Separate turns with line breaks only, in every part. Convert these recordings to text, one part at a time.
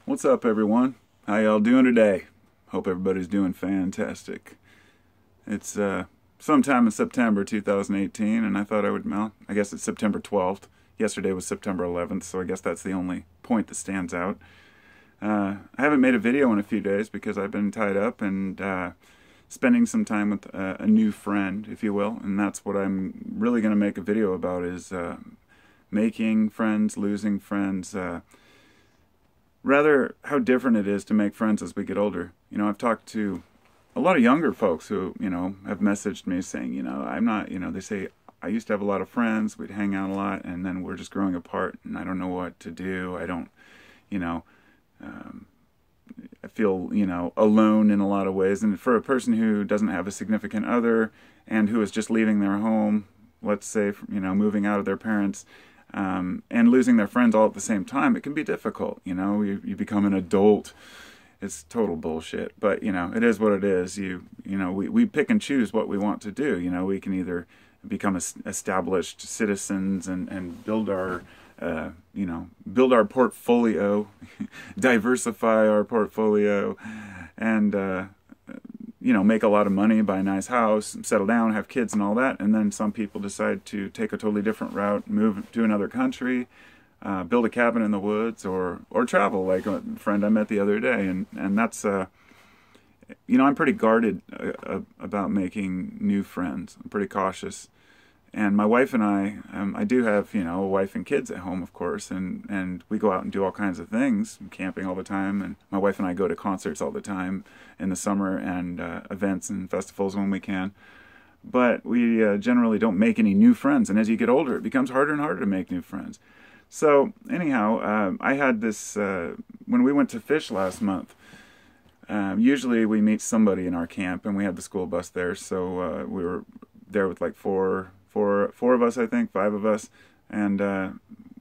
What's up, everyone? How y'all doing today? Hope everybody's doing fantastic. It's sometime in September 2018, and I thought I would, well, I guess it's September 12th. Yesterday was September 11th, so I guess that's the only point that stands out. I haven't made a video in a few days because I've been tied up and spending some time with a new friend, if you will, and that's what I'm really going to make a video about is making friends, losing friends, rather how different it is to make friends as we get older. I've talked to a lot of younger folks who, have messaged me saying, I'm not, they say, I used to have a lot of friends, we'd hang out a lot, and then we're just growing apart, and I don't know what to do. I don't, you know, um, I feel, alone in a lot of ways. And for a person who doesn't have a significant other and who is just leaving their home, let's say, moving out of their parents, and losing their friends all at the same time, it can be difficult. You become an adult. It's total bullshit, but it is what it is. We pick and choose what we want to do. We can either become established citizens and build our build our portfolio, diversify our portfolio, and make a lot of money, buy a nice house, settle down, have kids and all that. And then some people decide to take a totally different route, move to another country, build a cabin in the woods, or travel, like a friend I met the other day. And that's, I'm pretty guarded about making new friends. I'm pretty cautious. And my wife and I do have, a wife and kids at home, of course, and we go out and do all kinds of things, camping all the time, and my wife and I go to concerts all the time in the summer and events and festivals when we can. But we generally don't make any new friends, and as you get older, it becomes harder and harder to make new friends. So anyhow, I had this, when we went to fish last month, usually we meet somebody in our camp, and we had the school bus there, so we were there with like four of us, I think, five of us, and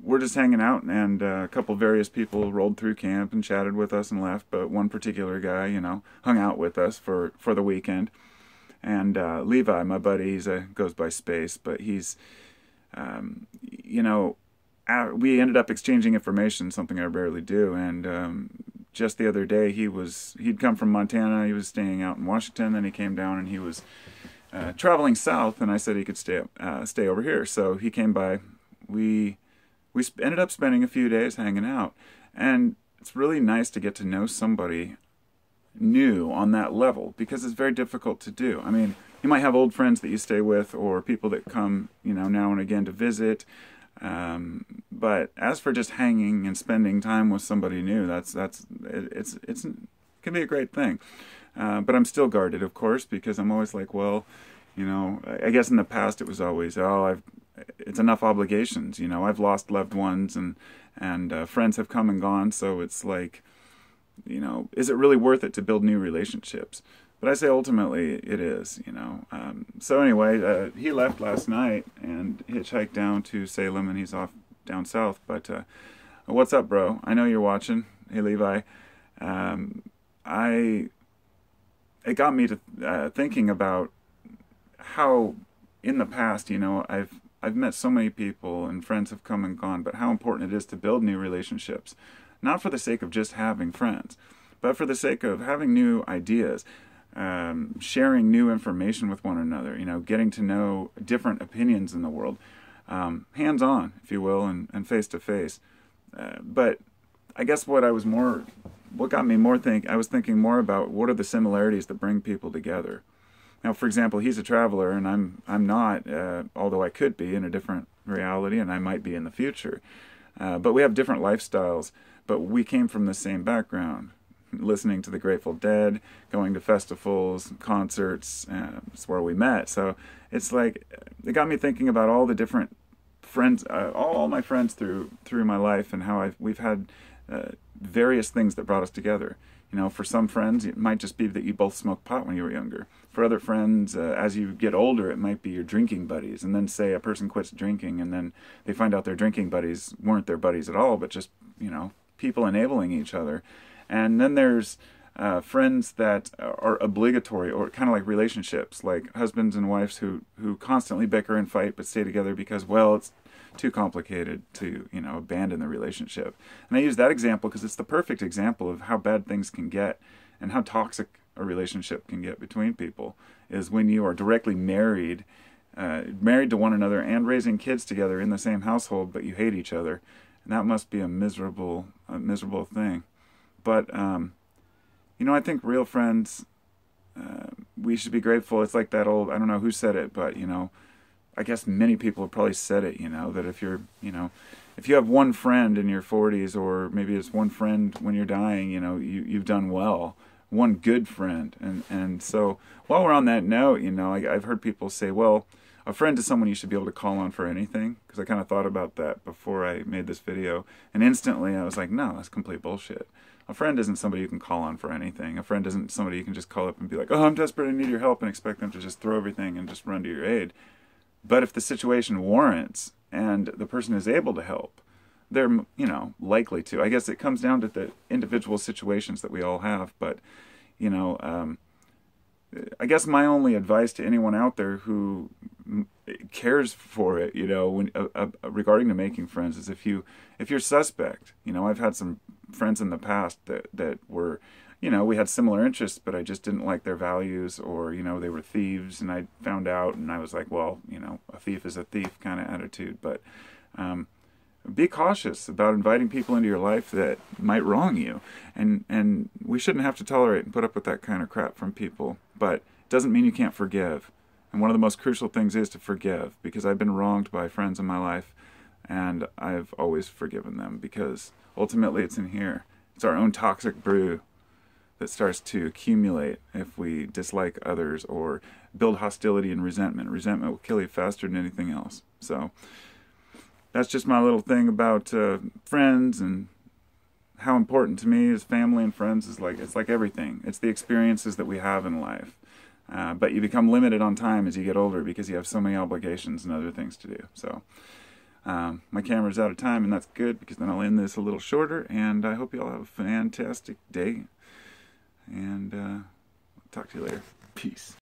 we're just hanging out, and a couple various people rolled through camp and chatted with us and left, but one particular guy, hung out with us for the weekend, and Levi, my buddy, goes by Space, but he's, we ended up exchanging information, something I rarely do, and just the other day he'd come from Montana, he was staying out in Washington, then he came down and he was traveling south, and I said he could stay over here. So he came by. We ended up spending a few days hanging out, and it's really nice to get to know somebody new on that level because it's very difficult to do. I mean, you might have old friends that you stay with, or people that come, now and again to visit. But as for just hanging and spending time with somebody new, it can be a great thing. But I'm still guarded, of course, because I'm always like, well, I guess in the past it was always, it's enough obligations. I've lost loved ones and friends have come and gone. So it's like, is it really worth it to build new relationships? But I say ultimately it is, So anyway, he left last night and hitchhiked down to Salem, and he's off down south. But what's up, bro? I know you're watching. Hey, Levi. It got me to thinking about how in the past, I've met so many people and friends have come and gone, but how important it is to build new relationships, not for the sake of just having friends, but for the sake of having new ideas, sharing new information with one another, getting to know different opinions in the world, hands-on, if you will, and face-to-face. But I guess what got me I was thinking more about what are the similarities that bring people together. Now, for example, he's a traveler, and I'm not, although I could be in a different reality, and I might be in the future. But we have different lifestyles, but we came from the same background, listening to the Grateful Dead, going to festivals, concerts, it's where we met. So it's like, it got me thinking about all the different friends, all my friends through my life, and how we've had various things that brought us together. For some friends, it might just be that you both smoked pot when you were younger. For other friends, as you get older, it might be your drinking buddies. And then say a person quits drinking, and then they find out their drinking buddies weren't their buddies at all, but just, people enabling each other. And then there's friends that are obligatory, or kind of like relationships, like husbands and wives who constantly bicker and fight but stay together because, well, it's too complicated to, you know, abandon the relationship. And I use that example because it's the perfect example of how bad things can get and how toxic a relationship can get between people, is when you are directly married to one another and raising kids together in the same household, but you hate each other. And that must be a miserable thing. But, you know, I think real friends, we should be grateful. It's like that old, I don't know who said it, but, you know, I guess many people have probably said it, you know, that if you're, you know, if you have one friend in your 40s, or maybe it's one friend when you're dying, you know, you've done well. One good friend. And so while we're on that note, you know, I've heard people say, well, a friend is someone you should be able to call on for anything, because I kind of thought about that before I made this video, and instantly I was like, no, that's complete bullshit. A friend isn't somebody you can call on for anything. A friend isn't somebody you can just call up and be like, oh, I'm desperate, I need your help, and expect them to just throw everything and just run to your aid. But if the situation warrants and the person is able to help, they're, you know, likely to. I guess it comes down to the individual situations that we all have, but, you know, I guess my only advice to anyone out there who cares for it, you know, when regarding to making friends, is if you're suspect. You know, I've had some friends in the past that were, you know, we had similar interests, but I just didn't like their values, or, you know, they were thieves, and I found out, and I was like, well, you know, a thief is a thief kind of attitude. But be cautious about inviting people into your life that might wrong you, and we shouldn't have to tolerate and put up with that kind of crap from people. But it doesn't mean you can't forgive. And one of the most crucial things is to forgive, because I've been wronged by friends in my life, and I've always forgiven them, because ultimately it's in here. It's our own toxic brew that starts to accumulate if we dislike others or build hostility and resentment. Resentment will kill you faster than anything else. So that's just my little thing about friends, and how important to me is family and friends. Is like, it's like everything. It's the experiences that we have in life. But you become limited on time as you get older, because you have so many obligations and other things to do. So my camera's out of time, and that's good, because then I'll end this a little shorter. And I hope you all have a fantastic day. And talk to you later. Peace.